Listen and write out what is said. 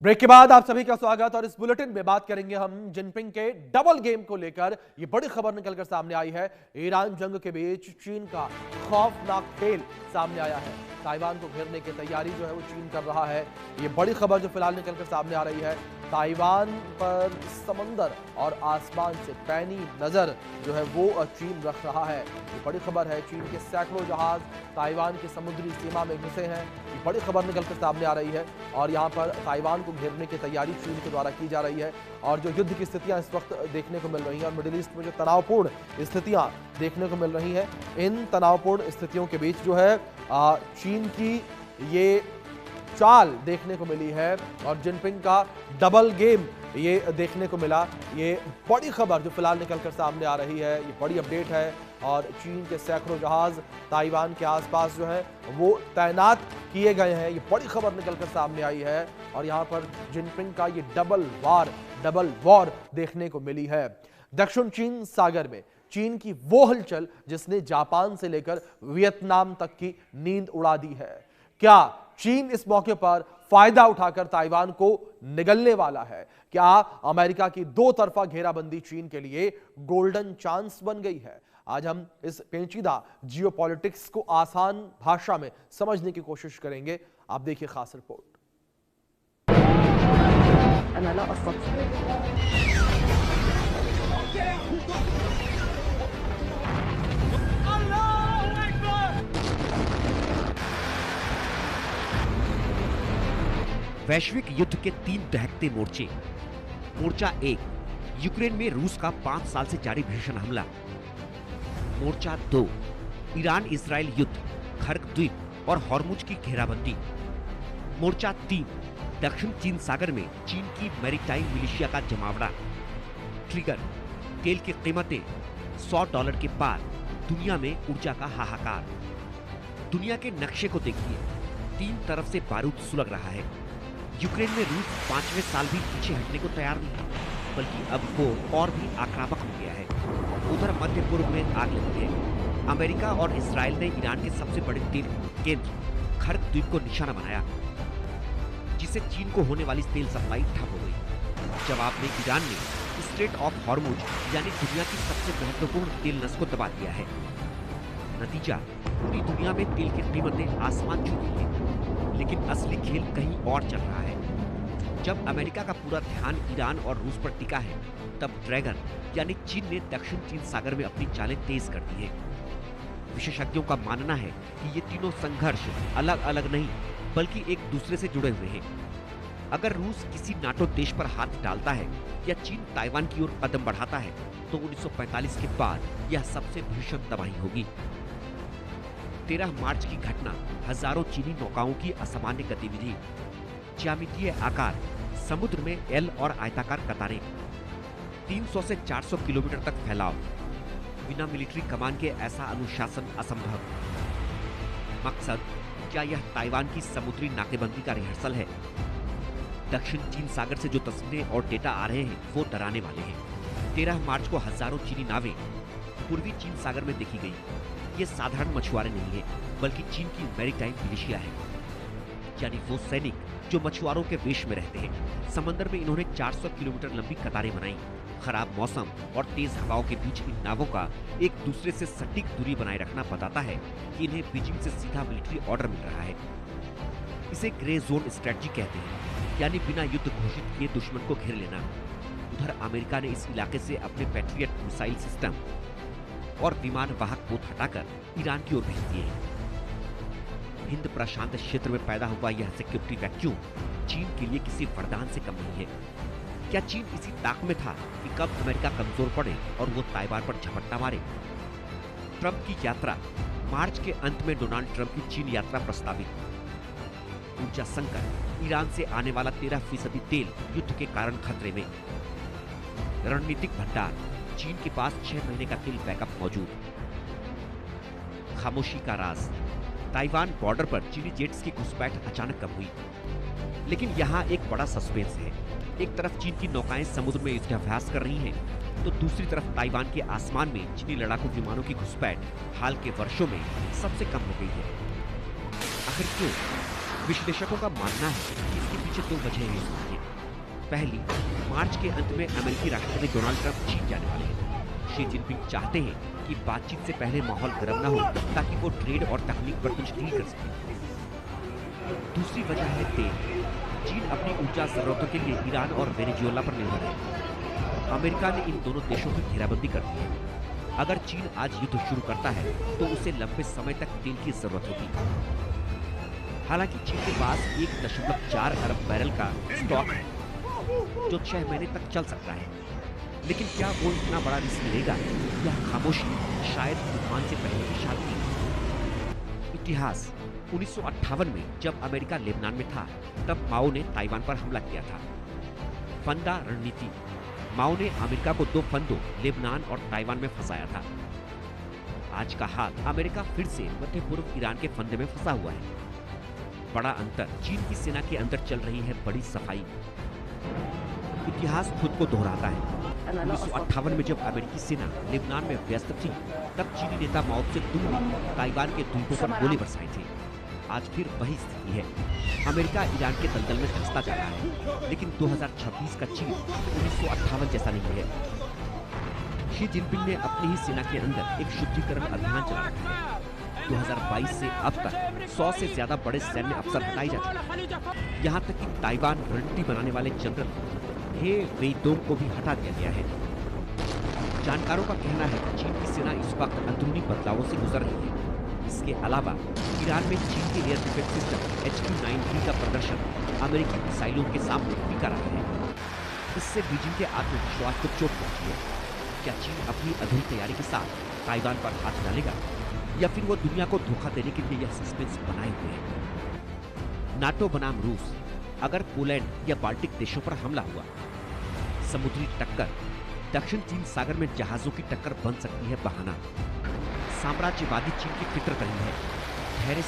Break के बाद आप सभी का स्वागत। और इस बुलेटिन में बात करेंगे हम जिनपिंग के डबल गेम को लेकर। ये बड़ी खबर निकलकर सामने आई है। ईरान जंग के बीच चीन का खौफनाक खेल सामने आया है। ताइवान को घेरने की तैयारी जो है वो चीन कर रहा है। ये बड़ी खबर जो फिलहाल निकलकर सामने आ रही है। ताइवान पर समंदर और आसमान से पैनी नजर जो है वो चीन रख रहा है। ये बड़ी खबर है। चीन के सैकड़ों जहाज ताइवान की समुद्री सीमा में घुसे हैं। ये बड़ी खबर निकलकर सामने आ रही है। और यहाँ पर ताइवान को घेरने की तैयारी चीन के द्वारा की जा रही है। और जो युद्ध की स्थितियां इस वक्त देखने को मिल रही हैं और मिडिल ईस्ट में जो तनावपूर्ण स्थितियां देखने को मिल रही हैं, इन तनावपूर्ण स्थितियों के बीच जो है चीन की ये चाल देखने को मिली है और जिनपिंग का डबल गेम ये देखने को मिला। ये बड़ी खबर जो फिलहाल निकलकर सामने आ रही है, ये बड़ी अपडेट है। और चीन के सैकड़ों जहाज ताइवान के आसपास जो है वो तैनात किए गए हैं। ये बड़ी खबर निकलकर सामने आई है। और यहाँ पर जिनपिंग का ये डबल वॉर देखने को मिली है। दक्षिण चीन सागर में चीन की वो हलचल जिसने जापान से लेकर वियतनाम तक की नींद उड़ा दी है। क्या चीन इस मौके पर फायदा उठाकर ताइवान को निगलने वाला है? क्या अमेरिका की दो तरफा घेराबंदी चीन के लिए गोल्डन चांस बन गई है? आज हम इस पेचीदा जियोपॉलिटिक्स को आसान भाषा में समझने की कोशिश करेंगे। आप देखिए खास रिपोर्ट। वैश्विक युद्ध के 3 दहकते मोर्चे। मोर्चा 1, यूक्रेन में रूस का 5 साल से जारी भीषण हमला। मोर्चा 2, ईरान इजराइल युद्ध, खर्क द्वीप और हॉर्मुज की घेराबंदी। मोर्चा 3, दक्षिण चीन सागर में चीन की मैरीटाइम मिलिशिया का जमावड़ा। ट्रिगर, तेल की कीमतें $100 के पार, दुनिया में ऊर्जा का हाहाकार। दुनिया के नक्शे को देखिए, 3 तरफ से बारूद सुलग रहा है। यूक्रेन में रूस 5वें साल भी पीछे हटने को तैयार नहीं है, बल्कि अब वो और भी आक्रामक हो गया है। उधर मध्य पूर्व में आग लगी है। अमेरिका और इजराइल ने ईरान के सबसे बड़े तेल केंद्र खर्क द्वीप को निशाना बनाया, जिससे चीन को होने वाली तेल सप्लाई ठप हो गई। जवाब में ईरान ने स्ट्रेट ऑफ हॉर्मुज यानी दुनिया की सबसे महत्वपूर्ण तेल नस को दबा दिया है। नतीजा, पूरी दुनिया में तेल की कीमतें आसमान छू गई है। लेकिन असली खेल कहीं और चल रहा है। जब अमेरिका का पूरा ध्यान ईरान और रूस पर टिका है, तब ड्रैगन यानी चीन ने दक्षिण चीन सागर में अपनी चालें तेज कर दी है। विशेषज्ञों का मानना है कि ये तीनों संघर्ष अलग अलग नहीं, बल्कि एक दूसरे से जुड़े हुए हैं। अगर रूस किसी नाटो देश पर हाथ डालता है या चीन ताइवान की ओर कदम बढ़ाता है, तो 1945 के बाद यह सबसे भीषण तबाही होगी। 13 मार्च की घटना हजारों चीनी नौकाओं की असामान्य गतिविधि, ज्यामितीय आकार, समुद्र में एल और आयताकार कतारें, 300 से 400 किलोमीटर तक फैलाव, बिना मिलिट्री कमान के ऐसा अनुशासन असंभव। मकसद, क्या यह ताइवान की समुद्री नाकेबंदी का रिहर्सल है? दक्षिण चीन सागर से जो तस्वीरें और डेटा आ रहे हैं वो डराने वाले हैं। 13 मार्च को हजारों चीनी नावें पूर्वी चीन सागर में देखी गई। ये साधारण मछुआरे नहीं है, बल्कि चीन की मैरीटाइम मिलिशिया है, यानी वो सैनिक जो मछुआरों के वेश में रहते हैं। समंदर में इन्होंने 400 किलोमीटर लंबी कतारें बनाई। खराब मौसम और तेज हवाओं के बीच इन नावों का एक दूसरे से सटीक दूरी बनाए रखना बताता है कि इन्हें बीजिंग से सीधा मिलिट्री ऑर्डर मिल रहा है। इसे ग्रे जोन स्ट्रेटजी कहते हैं, यानी बिना युद्ध घोषित किए दुश्मन को घेर लेना। उधर अमेरिका ने इस इलाके से अपने पैट्रियट मिसाइल सिस्टम और विमान वाहक पोत हटाकर ईरान की ओर भेज दिए हैं। हिंद प्रशांत क्षेत्र में पैदा हुआ यह सिक्योरिटी वैक्यूम चीन के लिए किसी वरदान से कम नहीं है। क्या चीन इसी ताक में था कि कब अमेरिका कमजोर पड़े और वो ताइवान पर झपट्टा मारे? ट्रंप की यात्रा। मार्च के अंत में डोनाल्ड ट्रंप की चीन यात्रा प्रस्तावित। ऊर्जा संकट, ईरान से आने वाला 13% तेल युद्ध के कारण खतरे में। रणनीतिक भंडार, चीन के पास 6 महीने का तेल बैकअप मौजूद। खामोशी का राज, ताइवान बॉर्डर पर चीनी जेट्स की घुसपैठ अचानक कम हुई। लेकिन यहाँ एक बड़ा सस्पेंस है। एक तरफ चीन की नौकाएं समुद्र में युद्धाभ्यास कर रही हैं, तो दूसरी तरफ ताइवान के आसमान में चीनी लड़ाकू विमानों की घुसपैठ हाल के वर्षों में सबसे कम हो गई है। आखिर क्यों? विश्लेषकों का मानना है कि इसके पीछे 2 वजहें हैं। पहली, मार्च के अंत में अमेरिकी राष्ट्रपति डोनाल्ड ट्रंप चीन जाने वाले हैं। शी जिनपिंग चाहते हैं कि बातचीत से पहले माहौल गर्म न हो, ताकि वो ट्रेड और तकनीक पर कुछ डील कर सके। दूसरी वजह है तेल। चीन अपनी ऊर्जा जरूरतों के लिए ईरान और वेनेजुएला पर निर्भर है। अमेरिका ने इन दोनों देशों की घेराबंदी कर दी है। अगर चीन आज युद्ध शुरू करता है तो उसे लंबे समय तक तेल की जरूरत होगी। हालांकि चीन के पास 1.4 अरब बैरल का स्टॉक है, जो 6 महीने तक चल सकता है। लेकिन क्या वो इतना बड़ा रिस्क लेगा? यह खामोशी शायद तूफान से पहले की शाल थी। इतिहास 1958 में जब अमेरिका लेबनान में था, तब माओ ने ताइवान पर हमला किया था। फंदा रणनीति। माओ ने अमेरिका को 2 फंदों लेबनान और ताइवान में फंसाया था। आज का हाल, अमेरिका फिर से मध्य पूर्व ईरान के फंदे में फंसा हुआ है। बड़ा अंतर, चीन की सेना के अंदर चल रही है बड़ी सफाई। इतिहास खुद को दोहराता है। 1958 में जब अमेरिकी सेना लेबनान में व्यस्त थी, तब चीनी नेता माओ त्से-तुंग ने ताइवान के द्वीपों पर गोले बरसाए थे। आज फिर वही स्थिति है। अमेरिका ईरान के दलदल में धंसता जा रहा है, लेकिन 2026 का चीन 1958 जैसा नहीं है। शी जिनपिंग ने अपनी ही सेना के अंदर एक शुद्धिकरण अभियान चला रखा है। 2022 से अब तक 100 से ज्यादा बड़े सैन्य अफसर हटाए जा चुके हैं। यहाँ तक कि ताइवान रणनीति बनाने वाले जनरल हे वेइदोंग को भी हटा दिया गया है। जानकारों का कहना है कि चीन की सेना इस वक्त अंदरूनी बदलावों से गुजर रही है। इसके अलावा ईरान में चीन के एयर डिफेंस सिस्टम HQ-9B का प्रदर्शन अमेरिकी मिसाइलों के सामने फीका रहा है। इससे बीजिंग के आत्मविश्वास को चोट पहुंची है। क्या चीन अपनी अधूरी तैयारी के साथ ताइवान पर हाथ डालेगा, या फिर वो दुनिया को धोखा देने के लिए यह सस्पेंस बनाए हुए है? नाटो बनाम रूस। अगर पोलैंड या बाल्टिक देशों पर हमला हुआ, समुद्री टक्कर, दक्षिण चीन सागर में जहाजों की टक्कर बन सकती है बहाना। साम्राज्यवादी चीन की फिक्र रही है, धैर्य से